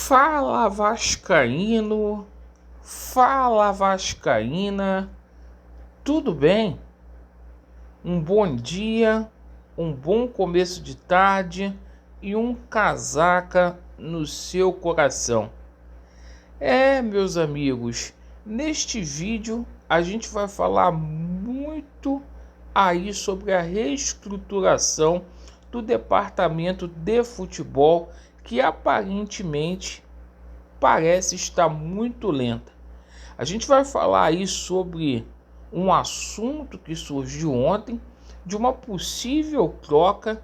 Fala Vascaíno, fala Vascaína, tudo bem? Um bom dia, um bom começo de tarde e um casaca no seu coração. Meus amigos, neste vídeo a gente vai falar muito aí sobre a reestruturação do departamento de futebol, que aparentemente parece estar muito lenta. A gente vai falar aí sobre um assunto que surgiu ontem, de uma possível troca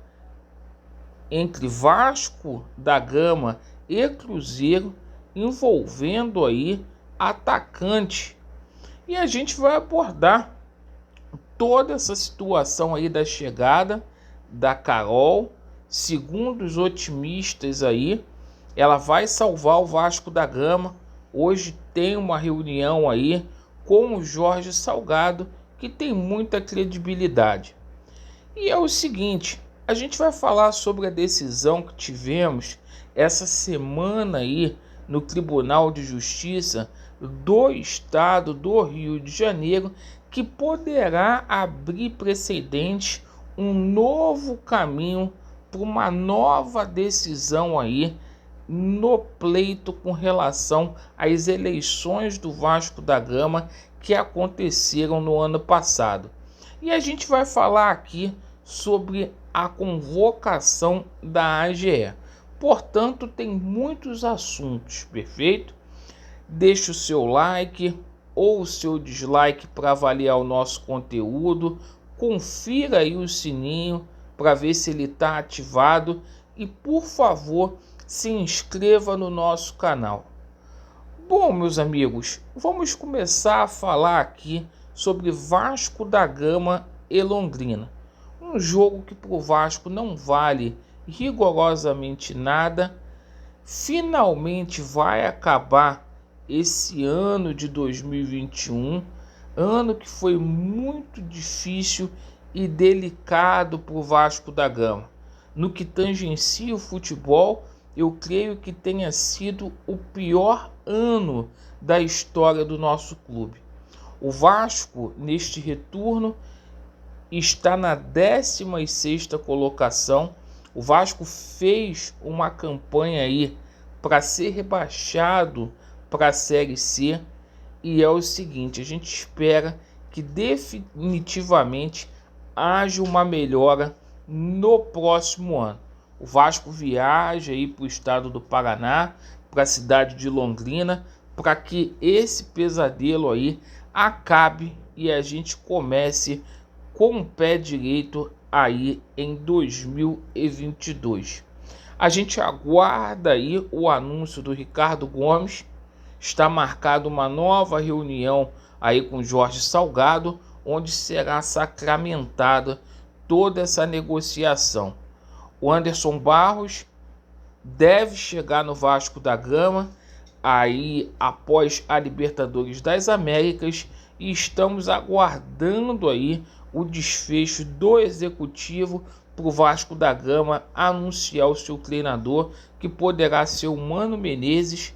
entre Vasco da Gama e Cruzeiro, envolvendo aí atacante. E a gente vai abordar toda essa situação aí da chegada da Carol. Segundo os otimistas aí, ela vai salvar o Vasco da Gama. Hoje tem uma reunião aí com o Jorge Salgado, que tem muita credibilidade. E é o seguinte, a gente vai falar sobre a decisão que tivemos essa semana aí no Tribunal de Justiça do Estado do Rio de Janeiro, que poderá abrir precedente, um novo caminho para uma nova decisão aí no pleito com relação às eleições do Vasco da Gama que aconteceram no ano passado. E a gente vai falar aqui sobre a convocação da AGE. Portanto, tem muitos assuntos, perfeito? Deixe o seu like ou o seu dislike para avaliar o nosso conteúdo. Confira aí o sininho para ver se ele está ativado. E, por favor, se inscreva no nosso canal. Bom, meus amigos, vamos começar a falar aqui sobre Vasco da Gama e Londrina. Um jogo que para o Vasco não vale rigorosamente nada. Finalmente vai acabar esse ano de 2021, ano que foi muito difícil e delicado para o Vasco da Gama. No que tangencia o futebol, eu creio que tenha sido o pior ano da história do nosso clube. O Vasco, neste retorno, está na 16ª colocação. O Vasco fez uma campanha aí para ser rebaixado para a Série C. E é o seguinte, a gente espera que definitivamente haja uma melhora no próximo ano. O Vasco viaja aí para o estado do Paraná, para a cidade de Londrina, para que esse pesadelo aí acabe e a gente comece com o pé direito aí em 2022. A gente aguarda aí o anúncio do Ricardo Gomes. Está marcada uma nova reunião aí com Jorge Salgado, onde será sacramentada toda essa negociação. O Anderson Barros deve chegar no Vasco da Gama aí após a Libertadores das Américas, e estamos aguardando aí o desfecho do executivo para o Vasco da Gama anunciar o seu treinador, que poderá ser o Mano Menezes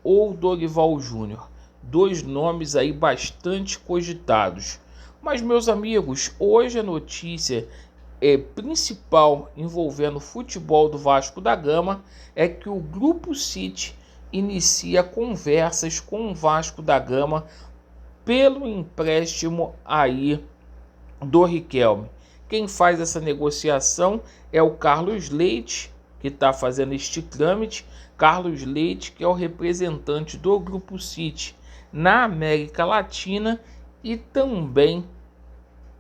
ou Dorival Júnior. Dois nomes aí bastante cogitados. Mas, meus amigos, hoje a notícia principal envolvendo o futebol do Vasco da Gama é que o Grupo City inicia conversas com o Vasco da Gama pelo empréstimo aí do Riquelme. Quem faz essa negociação é o Carlos Leite, que está fazendo este trâmite. Carlos Leite, que é o representante do Grupo City na América Latina e também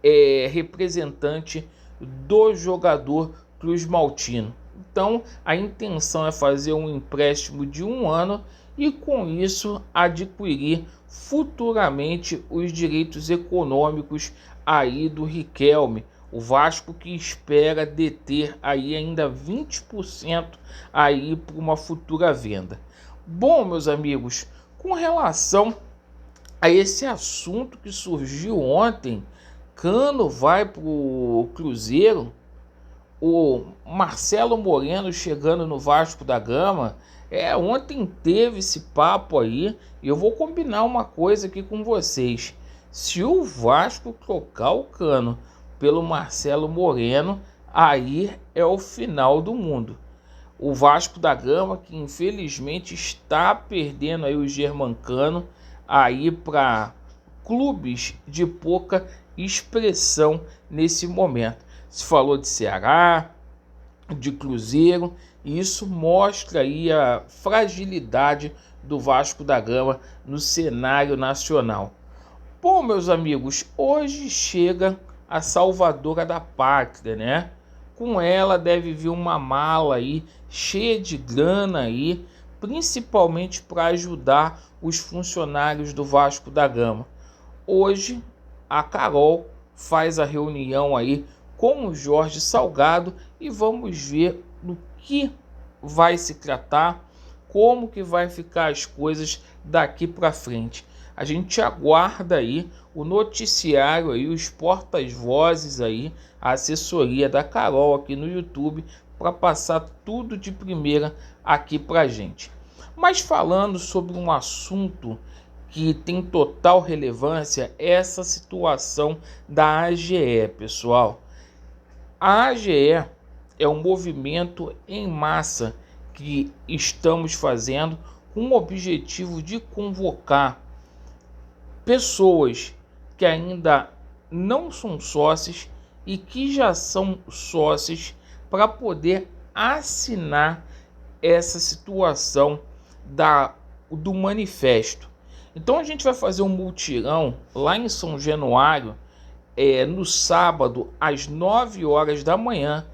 é representante do jogador Cruz Maltino. Então, a intenção é fazer um empréstimo de 1 ano e, com isso, adquirir futuramente os direitos econômicos aí do Riquelme. O Vasco que espera deter aí ainda 20% aí para uma futura venda. Bom, meus amigos, com relação a esse assunto que surgiu ontem, Cano vai para o Cruzeiro, o Marcelo Moreno chegando no Vasco da Gama, Ontem teve esse papo aí e eu vou combinar uma coisa aqui com vocês. Se o Vasco trocar o Cano pelo Marcelo Moreno, aí é o final do mundo. O Vasco da Gama, que infelizmente está perdendo aí o Germancano aí para clubes de pouca expressão nesse momento. Se falou de Ceará, de Cruzeiro, e isso mostra aí a fragilidade do Vasco da Gama no cenário nacional. Bom, meus amigos, hoje chega a salvadora da pátria, né? Com ela deve vir uma mala aí cheia de grana aí, principalmente para ajudar os funcionários do Vasco da Gama. Hoje a Carol faz a reunião aí com o Jorge Salgado e vamos ver do que vai se tratar, como que vai ficar as coisas daqui para frente. A gente aguarda aí o noticiário aí, os portas-vozes aí, a assessoria da Carol aqui no YouTube para passar tudo de primeira aqui pra gente. Mas falando sobre um assunto que tem total relevância, essa situação da AGE, pessoal. A AGE é um movimento em massa que estamos fazendo com o objetivo de convocar pessoas que ainda não são sócios e que já são sócios para poder assinar essa situação do manifesto. Então a gente vai fazer um mutirão lá em São Januário, no sábado às 9 horas da manhã,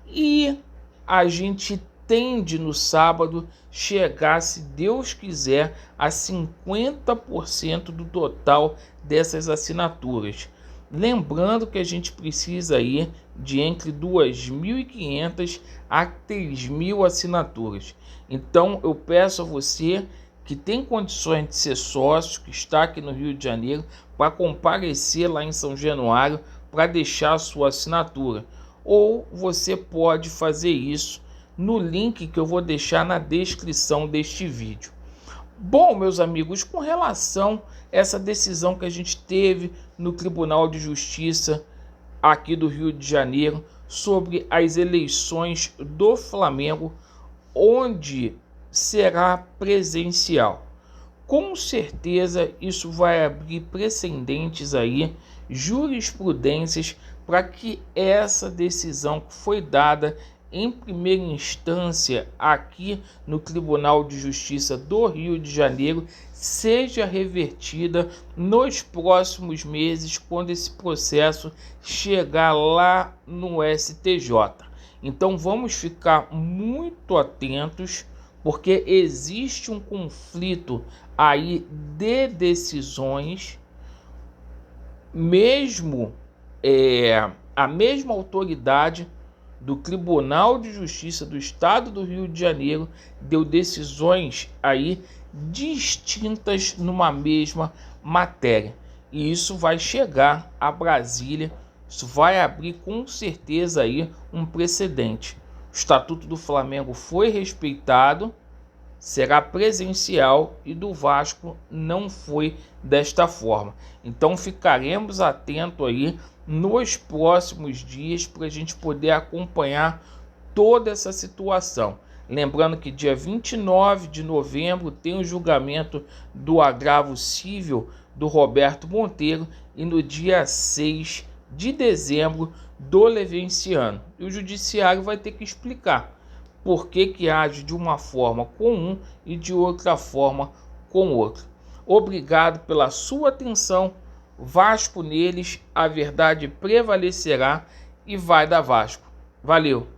e a gente tende no sábado chegar, se Deus quiser, a 50% do total dessas assinaturas. Lembrando que a gente precisa aí de entre 2.500 a 3.000 assinaturas. Então eu peço a você que tem condições de ser sócio, que está aqui no Rio de Janeiro, para comparecer lá em São Januário para deixar a sua assinatura. Ou você pode fazer isso no link que eu vou deixar na descrição deste vídeo. Bom, meus amigos, com relação a essa decisão que a gente teve no Tribunal de Justiça aqui do Rio de Janeiro sobre as eleições do Flamengo, onde será presencial. Com certeza isso vai abrir precedentes aí, jurisprudências, para que essa decisão que foi dada em primeira instância aqui no Tribunal de Justiça do Rio de Janeiro seja revertida nos próximos meses, quando esse processo chegar lá no STJ. Então vamos ficar muito atentos, porque existe um conflito aí de decisões, mesmo a mesma autoridade do Tribunal de Justiça do Estado do Rio de Janeiro deu decisões aí distintas numa mesma matéria. E isso vai chegar a Brasília, isso vai abrir com certeza aí um precedente. O Estatuto do Flamengo foi respeitado, será presencial, e do Vasco não foi desta forma. Então ficaremos atentos aí nos próximos dias para a gente poder acompanhar toda essa situação. Lembrando que dia 29 de novembro tem o julgamento do agravo civil do Roberto Monteiro e no dia 6 de dezembro do Levenciano. E o judiciário vai ter que explicar por que age de uma forma com um e de outra forma com outro. Obrigado pela sua atenção. Vasco neles, a verdade prevalecerá e vai dar Vasco. Valeu!